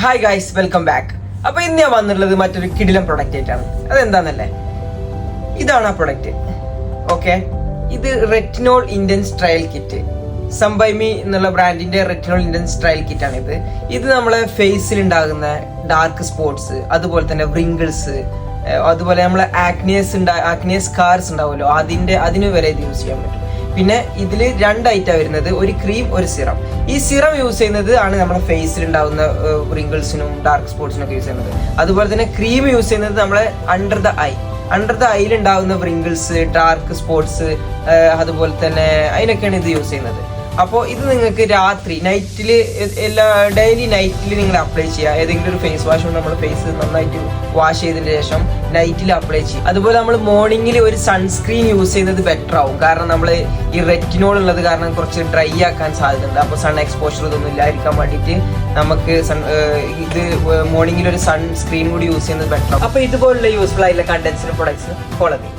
Hi guys, welcome back. അപ്പൊ ഇന്ന് ഞാൻ വന്നിട്ടുള്ളത് മറ്റൊരു കിടിലം പ്രൊഡക്റ്റ് ആയിട്ടാണ്. അതെന്താന്നല്ലേ, ഇതാണ് ആ പ്രൊഡക്റ്റ്. ഓക്കെ, ഇത് റെറ്റിനോൾ ഇന്റൻസ് ട്രയൽ കിറ്റ്, സംബൈമി എന്നുള്ള ബ്രാൻഡിന്റെ റെറ്റിനോൾ ഇന്റൻസ് ട്രയൽ കിറ്റ് ആണ് ഇത്. ഇത് നമ്മളെ ഫേസിൽ ഉണ്ടാകുന്ന ഡാർക്ക് സ്പോട്ട്സ്, അതുപോലെ തന്നെ വ്രിങ്കിൾസ്, അതുപോലെ നമ്മളെ ആക്നിയസ് സ്കാർസ് ഉണ്ടാവുമല്ലോ, അതിന് വരെ ഇത് യൂസ് ചെയ്യാൻ പറ്റും. പിന്നെ ഇതിൽ 2 ഐറ്റം വരുന്നത്, ഒരു ക്രീം, ഒരു സിറം. ഈ സിറം യൂസ് ചെയ്യുന്നത് ആണ് നമ്മുടെ ഫേസിൽ ഉണ്ടാകുന്ന റിങ്കിൾസിനും ഡാർക്ക് സ്പോട്ട്സിനും ഒക്കെ യൂസ് ചെയ്യുന്നത്. അതുപോലെ തന്നെ ക്രീം യൂസ് ചെയ്യുന്നത് നമ്മളെ അണ്ടർ ദ ഐയിൽ ഉണ്ടാകുന്ന റിങ്കിൾസ്, ഡാർക്ക് സ്പോട്ട്സ്, അതുപോലെ തന്നെ അതിനൊക്കെയാണ് ഇത് യൂസ് ചെയ്യുന്നത്. അപ്പോൾ ഇത് നിങ്ങൾക്ക് രാത്രി ഡെയിലി നൈറ്റിൽ നിങ്ങൾ അപ്ലൈ ചെയ്യുക. ഏതെങ്കിലും ഒരു ഫേസ് വാഷ് കൊണ്ട് നമ്മൾ ഫേസ് നന്നായിട്ട് വാഷ് ചെയ്തതിന് ശേഷം നൈറ്റിൽ അപ്ലൈ ചെയ്യും. അതുപോലെ നമ്മൾ മോർണിംഗിൽ ഒരു സൺസ്ക്രീൻ യൂസ് ചെയ്യുന്നത് ബെറ്റർ ആവും. കാരണം നമ്മൾ ഈ റെറ്റിനോൾ ഉള്ളത് കാരണം കുറച്ച് ഡ്രൈ ആക്കാൻ സാധ്യതയുണ്ട്. അപ്പോൾ സൺ എക്സ്പോഷർ ഇതൊന്നും ഇല്ലാതിരിക്കാൻ വേണ്ടിയിട്ട് നമുക്ക് ഇത് മോർണിംഗിൽ ഒരു സൺസ്ക്രീൻ കൂടി യൂസ് ചെയ്യുന്നത് ബെറ്റർ ആവും. അപ്പോൾ ഇതുപോലുള്ള യൂസ്ഫുൾ ആയിട്ടുള്ള കണ്ടൻസിന് പ്രൊഡക്ട്സ് ഫോളോ ചെയ്യും.